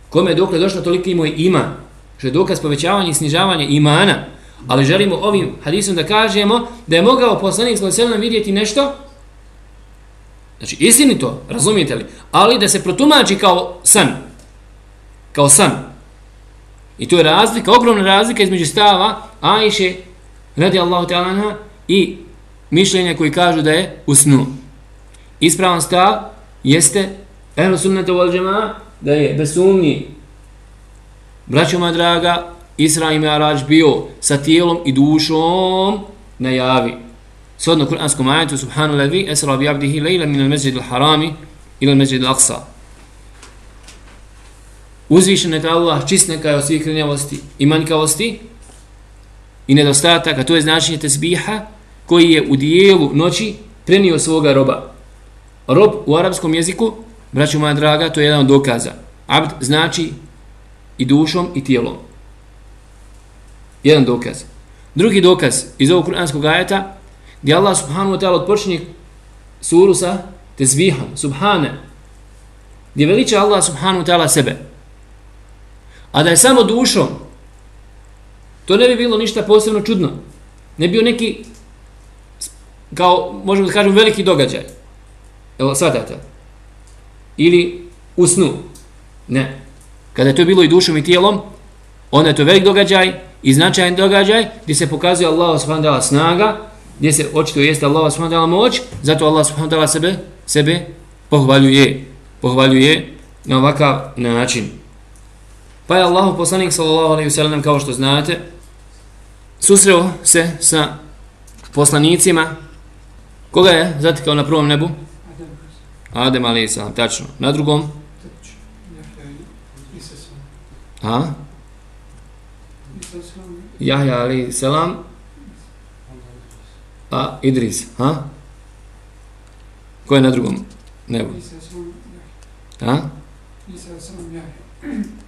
Kome je dokle došlo toliki imao iman, što je dokaz povećavanja i snižavanja imana, ali želimo ovim hadisom da kažemo da je mogao poslanik sallallahu alejhi ve sellem vidjeti nešto, znači istinito, razumijete li, ali da se protumači kao san. Kao san. I to je razlika, ogromna razlika između stava Ajše radijallahu ta'ala anha i mišljenja koji kažu da je u snu. Ispravan stav jeste ehlu sunnata wal džemaa, da je bez sumnji, braćo moja draga, Isra i Mi'rađ bio sa tijelom i dušom na javi. Shodno kuranskom ajetu subhanallazi esra bi abdihi lejla min al-mesjid al-harami ila al-mesjid al-aqsa. Uzvišen neka Allah, čist neka je od svih krnjavosti i manjkavosti i nedostataka, to je značenje tesbiha koji je u dijelu noći prenio svoga roba. Rob u arapskom jeziku, braćo moja draga, to je jedan od dokaza. Abd znači i dušom i tijelom. Jedan dokaz. Drugi dokaz iz ovog kuranskog ajeta, gdje Allah subhanahu wa ta'ala odpočinje suru sa tesbihom, subhane, gdje veliča Allah subhanahu wa ta'ala sebe. A da je samo dušom, to ne bi bilo ništa posebno čudno. Ne bi bio neki, kao možemo da kažemo, veliki događaj. Evo, shvatate. Ili u snu. Ne. Kada je to bilo i dušom i tijelom, onda je to velik događaj i značajan događaj gdje se pokazuje Allah subhanahu wa ta'ala snaga, gdje se očito jeste Allah subhanahu wa ta'ala moć, zato Allah subhanahu wa ta'ala sebe pohvaljuje na ovakav način. Pa je Allahu poslanik sallallahu alejhi ve sellem, kao što znate, susreo se sa poslanicima. Koga je zatekao na prvom nebu? Adem alejhi selam, tačno. Na drugom? Jahja alejhi selam, a Idris, Ko je na drugom nebu?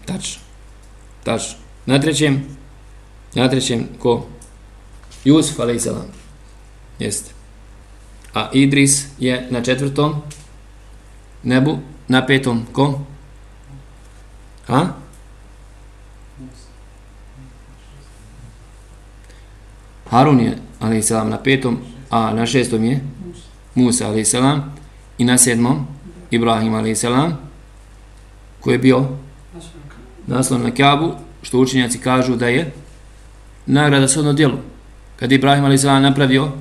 Tačno. Na trećem ko? Jusuf alejhi selam. Jeste. A Idris je na četvrtom nebu, na petom ko? Harun je alejhi selam na petom, a na šestom je Musa alejhi selam i na sedmom Ibrahim alejhi selam, koji je bio naslon na Kaabu, što učenjaci kažu da je nagrada shodno djelu. Kad Ibrahim a.s. napravio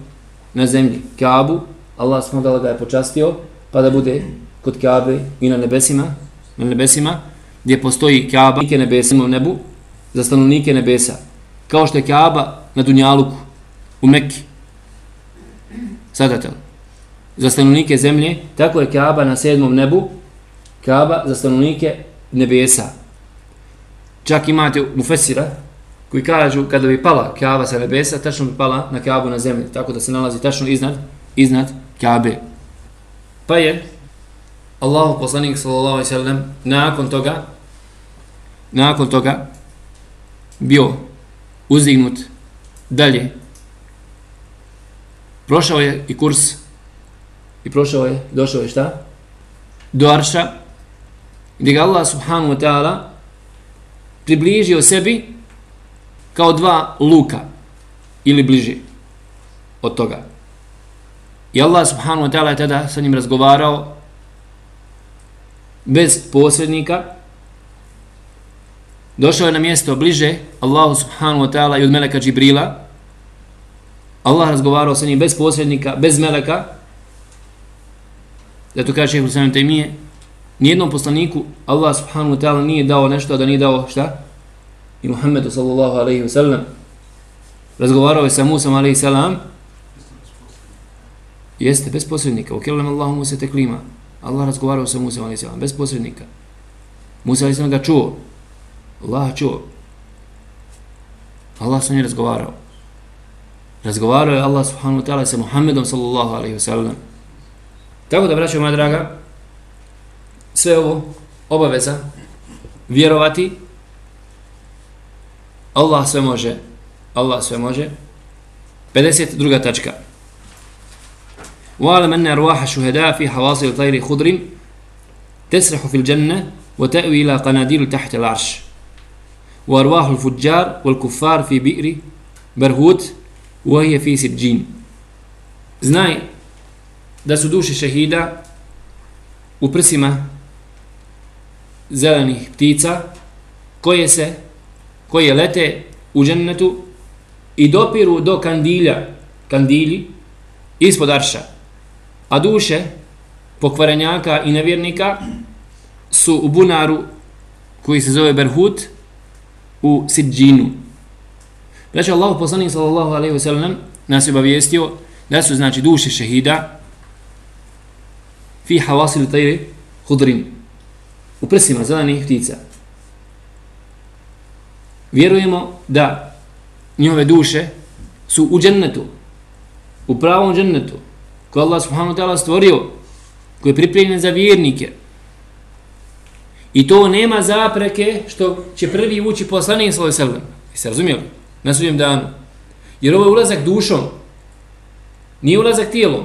na zemlji Kaabu, Allah s.w.t. ga je počastio, pa da bude kod Kaabe i na nebesima, gdje postoji Kaaba i nebesima u nebu, za stanovnike nebesa. Kao što je Kaaba na Dunjaluku, u Mekki. Sadatel. Za stanovnike zemlje, tako je Kaaba na 7. nebu, Kaaba za stanovnike nebesa. Čak imate mufesira koji kažu kada bi pala Kaaba sa nebesa, tačno bi pala na Kaabu na zemlji, tako da se nalazi tačno iznad Kaabe. Pa je Allahu poslanik sallallahu alejhi ve sellem nakon toga bio uzdignut dalje. Prošao je i kurs i došao je šta? do arša, gdje ga Allah subhanahu wa ta'ala približio sebi kao dva luka ili bliže od toga. I Allah subhanahu wa ta'ala je tada sa njim razgovarao bez posrednika. Došao je na mjesto bliže Allahu subhanahu wa ta'ala i od meleka Džibrila. Allah razgovarao sa njim bez posrednika, bez meleka. Zato kaže šejh Islam Tejmije, nijednom poslaniku Allah subhanahu wa ta'ala nije dao nešto, da nije dao šta? I Muhammedu sallallahu alaihi wa sallam. Razgovarao je sa Musom alaihi salam. Jeste, bez posrednika. Ukelem Allahu Musa teklima. Allah razgovarao sa Musom alaihi salam, bez posrednika. Musa alaihi salam ga čuo. Allah čuo. Allah sa njim razgovarao. Razgovarao je Allah subhanahu wa ta'ala sa Muhammedom sallallahu alaihi wa sallam. Tako da, braćo moja draga, sve ovo obaveza vjerovati Allah sve može. Allah sve može. 52. tačka. وَعَلَمْ أَنَّ أَرْوَاحَ الشُّهَدَاءِ فِي حَوَاصِلِ طَيْرِ خُضْرٍ تَسْرَحُ فِي الْجَنَّةِ وَتَأْوِي إِلَى قَنَادِيلِ تَحْتَ الْعَرْشِ وَأَرْوَاحُ الْفُجَّارِ وَالْكُفَّارِ فِي بِئْرِ بَرْهُوتِ وَهِيَ فِي سِجِّينِ. Znaj da su duše šehida u prsima zelenih ptica koje lete u džennetu i dopiru do kandilji ispod arša, a duše pokvarenjaka i nevjernika su u bunaru koji se zove Berhut u Sidžinu. Znači, Allahu poslanik sallallahu alejhi ve sellem nas je obavijestio da su, znači, duše šehida fi hawasil tayri khudrin, u prsima zelenih ptica. Vjerujemo da njihove duše su u džennetu, u pravom džennetu, koji Allah subhanahu wa ta'ala stvorio, koji je pripremljen za vjernike. I to nema zapreke što će prvi ući poslanik sallallahu alejhi ve sellem. Jeste razumjeli? Na sudnjem danu. Jer ovo je ulazak dušom, nije ulazak tijelom,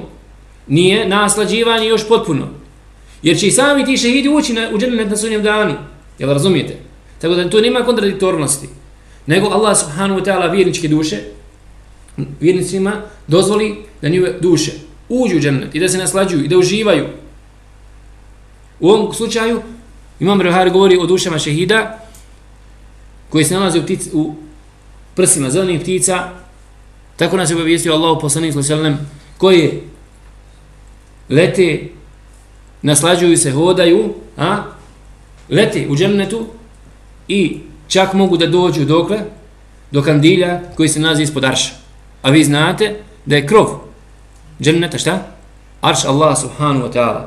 nije naslađivanje još potpuno. Jer će i sami ti šehidi ući u džennet na sudnjem danu. Jel razumijete? Tako da to nema kontradiktornosti. Nego Allah subhanahu wa ta'ala vjerničke duše, vjernicima dozvoli da njihove duše uđu u džennet i da se naslađuju i da uživaju. U ovom slučaju Imam Buhari govori o dušama šehida koji se nalaze u prsima zelenih ptica. Tako nas je obavijestio Allahu poslanik sallallahu alejhi ve sellem, koji lete, naslađuju se, hodaju, lete u džennetu i čak mogu da dođu dokle? Do kandilja koji se nalazi ispod arša. A vi znate da je krov dženneta šta? Arš Allah subhanahu wa ta'ala.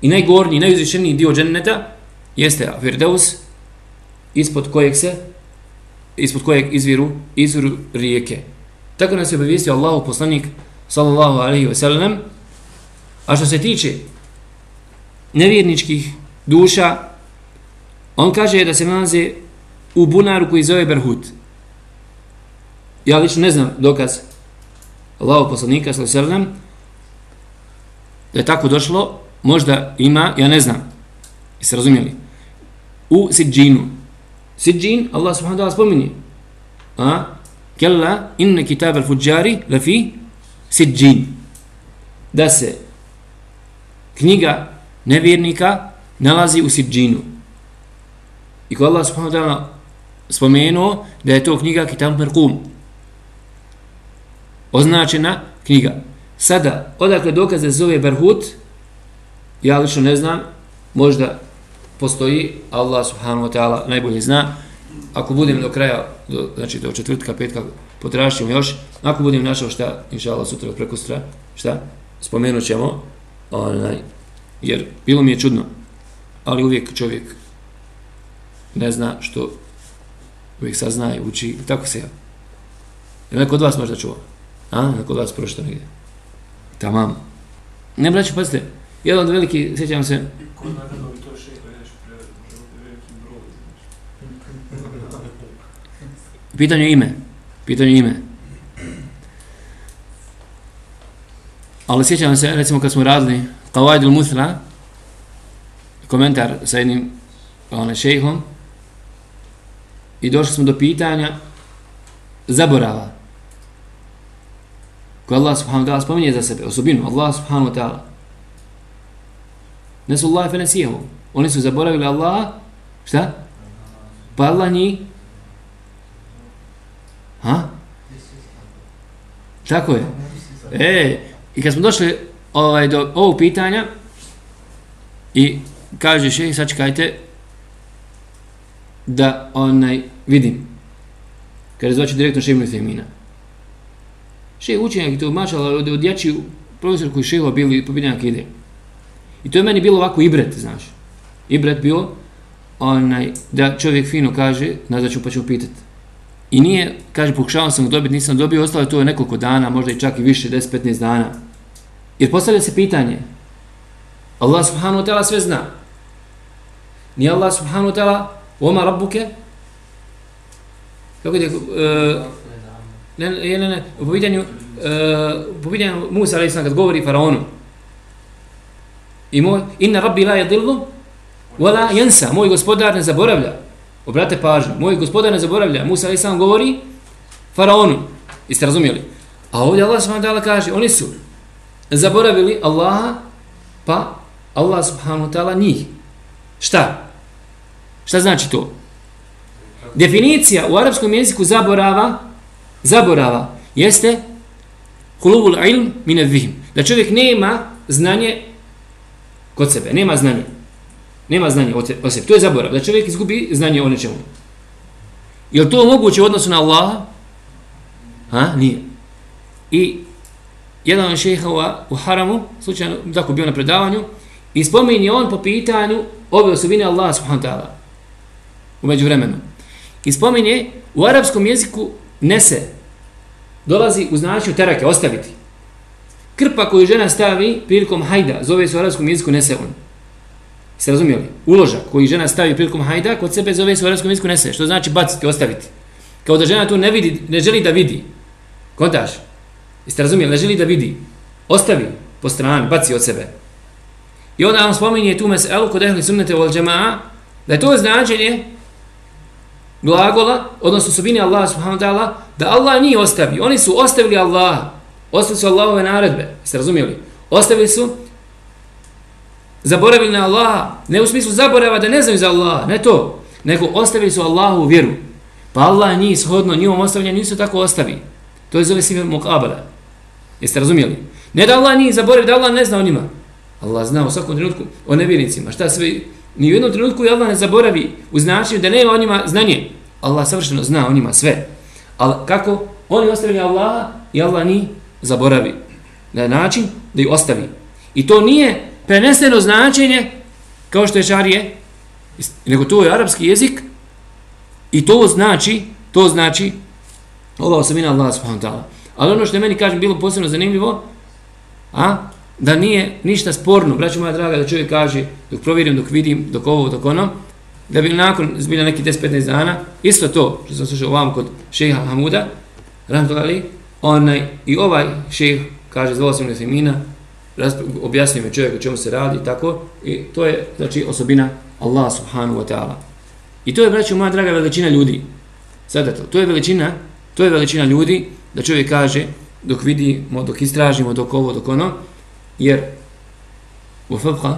I najgorniji, najuzvišeniji dio dženneta jeste Firdaus, ispod kojeg izviru rijeke. Tako nas je obavijestio Allahu poslanik sallallahu alejhi ve sellem. A što se tiče nevjerničkih duša, on kaže da se nalaze u bunaru koji zove Berhut. Ja lično ne znam dokaz Allahu poslanika sallallahu alejhi ve sellem da je tako došlo. Možda ima, ja ne znam. Jeste razumjeli? U Sidžinu. Sidžin, Allah subhanahu wa ta'ala spominje. Kella inne kitab al-fuđari lafi Sidžin. Da se knjiga nevjernika nalazi u Sidžinu. I ko Allah subhanahu wa ta'ala spomenuo da je to knjiga Kitab Merqum. Označena knjiga. Sada, odakle dokaz da se zove Berhut, ja lično ne znam, možda postoji, Allah subhanahu wa ta'ala najbolje zna. Ako budem do kraja, znači do četvrtka, petka, potražit još, ako budem našao šta, inša Allah, sutra, prekosutra, šta, spomenut ćemo, jer bilo mi je čudno, ali uvijek čovjek ne zna što uvijek sazna i uči, tako se ja. Je neko od vas možda čuo? Neko od vas prošlo negdje? Tamam. Ne, braći, pazite, jedan od veliki, sjećam se... Ko naravno bi to šeho je nešto prevedu, može biti veliki broj. Pitanje ime. Ali sjećam se, recimo kad smo radili Qawaidul Muthla, komentar sa jednim šejhom i došli smo do pitanja zaborava koje Allah subhanahu wa ta'ala spominje za sebe, osobinu Allah subhanahu wa ta'ala. Nesu Allah fe nesijehu. Oni su zaboravili Allaha, šta? Pa Allah njih tako je. I kad smo došli do ovog pitanja i kaže šejh, sačekajte da vidim. Kad je zvači direktno šejh Ibn Fejmina. Šejh učenjak i to mašala od dječji profesor koji šejhova bili po pitanju akide. I to je meni bilo ovako ibret, znaš. Ibret bio da čovjek fino kaže, nazvaću pa ću pitati. I nije, kaže, pokušavam sam dobiti, nisam dobio, ostalo to je nekoliko dana, možda i čak i više, 10-15 dana. Jer postavlja se pitanje, Allah subhanahu wa ta'ala sve zna. Nije Allah subhanahu wa ta'ala, oma rabbuke? Kako je, ne, po pitanju Musa a.s. kad govori faraonu. Inna rabbi la yadillu, wala yansa, moj gospodar ne zaboravlja. Obrate pažnju, moj gospodar ne zaboravlja. Musa a.s. govori faraonu. Jeste razumjeli? A ovdje Allah subhanahu wa ta'ala kaže, oni su zaboravili Allaha, pa Allah subhanahu wa ta'ala njih. Šta? Šta znači to? Definicija u arapskom jeziku zaborava jeste hulubul ilm min adh-dhihn. Da čovjek nema znanje kod sebe, nema znanje o sebi. To je zaborav, da čovjek izgubi znanje o nečemu. Je li to moguće u odnosu na Allaha? Nije. I jedan od šejha u Haramu, slučajno tako bio na predavanju, i spominje on po pitanju ove osobine Allaha subhanahu wa ta'ala u međuvremenu. I spominje u arapskom jeziku nese dolazi u značenju terake, ostaviti. Krpa koju žena stavi prilikom hajda, zove se u arapskom jeziku neseun. Ste razumjeli? Uložak koji žena stavi prilikom hajda, kod sebe zove se u arapskom jeziku nese, što znači baciti, ostaviti. Kao da žena tu ne vidi, ne želi da vidi. Kontaš? Jeste razumjeli? Ne želi da vidi. Ostavi po strani, baci od sebe. I onda vam spominje tu meselu kod ehli sunnete wal džema'a, da je to značenje glagola, odnosno osobine Allaha subhanahu wa ta'ala, da Allah njih ostavi. Oni su ostavili Allaha. Ostavili su Allahove naredbe. Jeste razumjeli? Ostavili su, zaboravili na Allaha. Ne u smislu zaborava da ne znaju za Allaha. Ne to. Nego ostavili su Allahu vjeru. Pa Allah njih shodno njihovom ostavljanju nisu tako ostavi. To je zove se muqabala. Jeste razumjeli? Ne da Allah njih zaboravi, da Allah ne zna o njima. Allah zna u svakom trenutku o nevjernicima. Šta sve, ni u jednom trenutku Allah ne zaboravi u značenju da nema o njima znanje. Allah savršeno zna o njima sve. Ali kako oni ostavili Allaha i Allah njih zaboravi. Na način da ih ostavi. I to nije preneseno značenje kao što je šarije, nego to je arapski jezik i to znači ova osobina Allaha subhanahu wa ta'ala. Ali ono što je meni, kažem, bilo posebno zanimljivo, da nije ništa sporno, braćo moja draga, da čovjek kaže, dok provjerim, dok vidim, dok ovo, dok ono, da bi nakon zbilja neki 10-15 dana, isto to što sam slušao ovam kod šejha Hamuda, i ovaj šejh kaže, zvao sam Ibn Fejmina, objasnio mi čovjek o čemu se radi, tako, i to je, znači, osobina Allah subhanahu wa ta'ala. I to je, braćo moja draga, veličina ljudi. Sada to je veličina ljudi, da čovjek kaže, dok vidimo, dok istražimo, dok ovo, dok ono, jer u fabha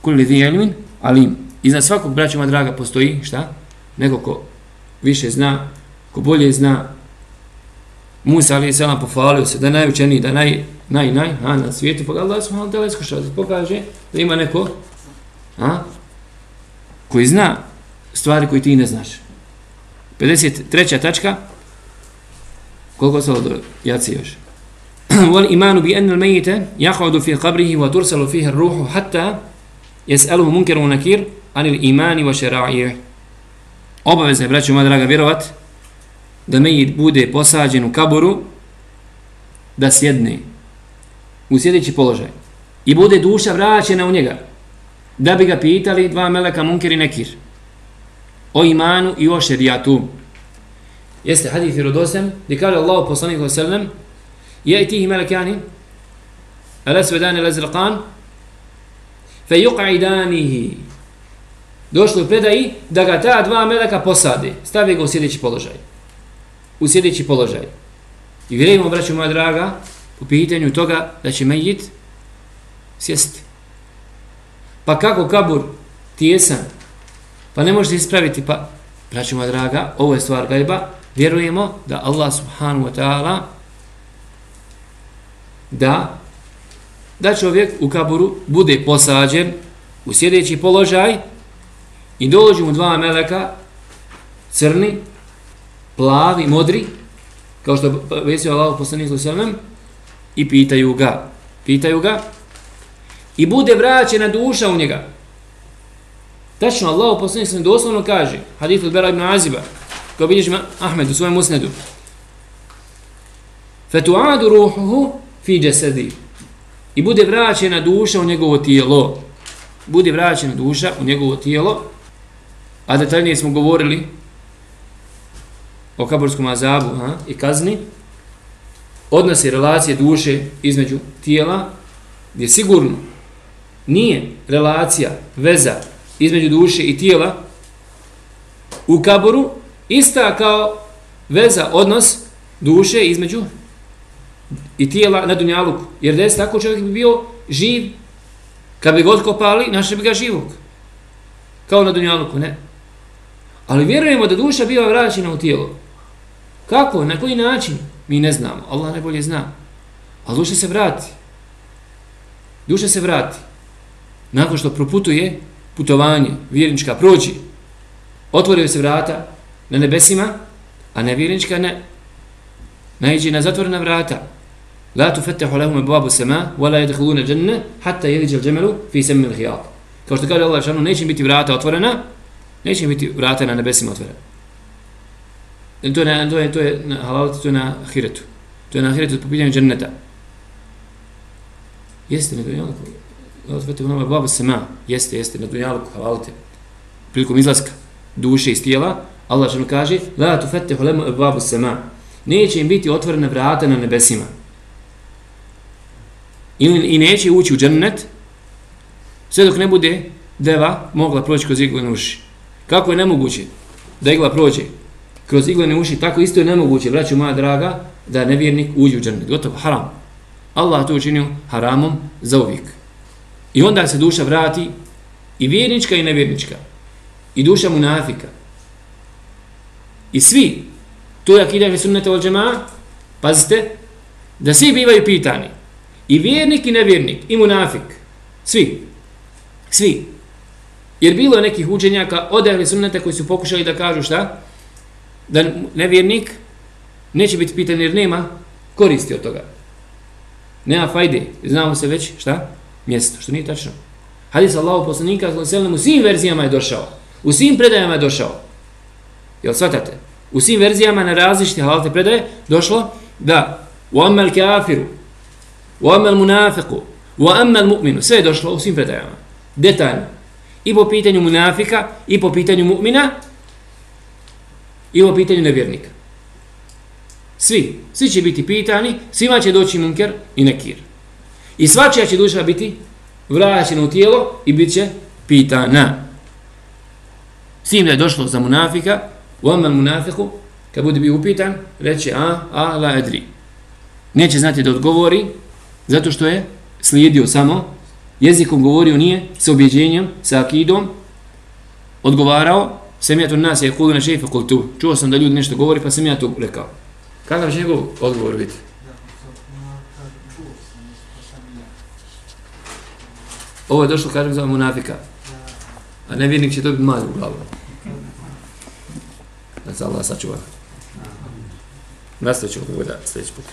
kulli dhi ilmin alim. Iznad svakog, braćo moja draga, postoji, šta? Neko ko više zna, ko bolje zna. Musa a.s. pohvalio se da je najučeniji, da je na svijetu, pa Allah subhanahu wa ta'ala iskušao da pokaže da ima neko koji zna stvari koje ti ne znaš. 53. tačka. Koliko ostalo do jaci još? وَالْإِمَانُ بِأَنَّ الْمَيِّتَ يَقْعُدُ فِي قَبْرِهِ وَتُرْسَلُ فِيهِ الرُّوحُ حَتَّى يَسْأَلُهُ مُنْكَرٌ وَنَكِيرٌ عَنِ الْإِيمَانِ وَشَرَائِعِهِ. Obaveza je, braćo moja draga, vjerovat da mejit bude posađen u kaboru, da sjedne u sjedeći položaj i bude duša vraćena u njega, da bi ga pitali dva meleka Munkir i Nekir o imanu i o šerijatu. Jeste hadith vjerodostojan gdje kaže Allah poslanik sallallahu alejhi ve sellem: "Ya'tihi malakani al-aswadani al-azraqan فَيُقْعِدَانِهِ. Došlo u predaji da ga ta dva meleka posade, stave ga u sjedeći položaj. U sjedeći položaj. I vjerujemo, braćo moja draga, u pitanju toga da će mejit sjesti. Pa kako kabur tijesan, pa ne možete ispraviti, pa, braćo moja draga, ovo je stvar gajba, vjerujemo da Allah subhanahu wa ta'ala da čovjek u kaburu bude posađen u sjedeći položaj i dođu mu dva meleka, crni, plavi, modri, kao što je vesio Allah poslanik sallallahu alejhi ve sellem, i pitaju ga i bude vraćena duša u njega. Tačno, Allah poslanik sallallahu alejhi ve sellem doslovno kaže, hadith od Bera ibn Aziba, kao bilježi Ahmed u svojem musnedu, فَتُعَادُ رُوحُهُ فِي جَسَدِهِ. I bude vraćena duša u njegovo tijelo. Bude vraćena duša u njegovo tijelo, a detaljnije smo govorili o kaburskom azabu i kazni, odnose relacije duše između tijela, gdje sigurno nije relacija, veza između duše i tijela u kaburu ista kao veza, odnos duše između i tijela na dunjaluku. Jer da je tako, čovjek bi bio živ, kad bi god kopali, našli bi ga živog. Kao na dunjaluku, ne. Ali vjerujemo da duša biva vraćena u tijelo. Kako? Na koji način? Mi ne znamo. Allah najbolje zna. Ali duša se vrati. Duša se vrati. Nakon što proputuje putovanje, vjernička prođe, otvorio se vrata na nebesima, a nevjernička ne. Naiđe na zatvorena vrata. La tufattahu lahum abwabu as-sama wa la yadkhuluna al-janna hatta yalija al-jamalu fi sammi al-khiyat. Kao što kaže Allah, neće biti vrata otvorena, neće biti vrata na nebesima otvorena. To je na halalati, to je na ahiretu. To je na ahiretu po pitanju dženneta. Jeste na dunjaluku. La tufattahu lahum abwabu as-sama. Jeste na dunjaluku, halalati. Prilikom izlaska duše iz tijela, Allah kaže: La tufattahu lahum abwabu as-sama. Neće im biti otvorena vrata na nebesima. I neće ući u džennet sve dok ne bude deva mogla proći kroz iglene uši. Kako je nemoguće da igla prođe kroz iglene uši, tako isto je nemoguće, braćo moja draga, da nevjernik uđe u džennet. Gotovo, haram. Allah to učinio haramom za uvijek. I onda se duša vrati i vjernička i nevjernička. I duša munafika. I svi, to je akida sunneta wal džemaa, pazite, da svi bivaju pitani. I vjernik i nevjernik, i munafik. Svi. Jer bilo je nekih učenjaka od ehli sunneta koji su pokušali da kažu šta? Da nevjernik neće biti pitan jer nema koristi od toga. Nema fajde. Znamo se već šta? Mjesto. Što nije tačno. Hadis Allahu poslanika sallallahu alejhi ve sellem u svim verzijama je došao. U svim predajama je došao. Jel shvatate? U svim verzijama na različite halalate predaje došlo da wa amma al-kafiru wa amma al-munafiqu wa amma al-mu'minu. Sve je došlo u svim predajama. Detaljno. I po pitanju munafika, i po pitanju mu'mina, i po pitanju nevjernika. Svi će biti pitani, svima će doći munker i nekir. I svačija će duša biti vraćena u tijelo i bit će pitana. Svim da je došlo za munafika, wa amma al-munafiqu, kad bude bio upitan, reće la adri. Neće znati da odgovori, zato što je slijedio samo, jezikom govorio nije, sa objeđenjem, sa akidom, odgovarao, semijatu nas je kuluna šefa kultu. Čuo sam da ljudi nešto govori, pa sam ja to rekao. Kakav će njegov odgovor biti? Ovo je došlo, kažem, za munafika. A nevjernik će dobiti malju u glavu. Da se Allah sačuva. Nastavit ćemo kako da sljedeći put.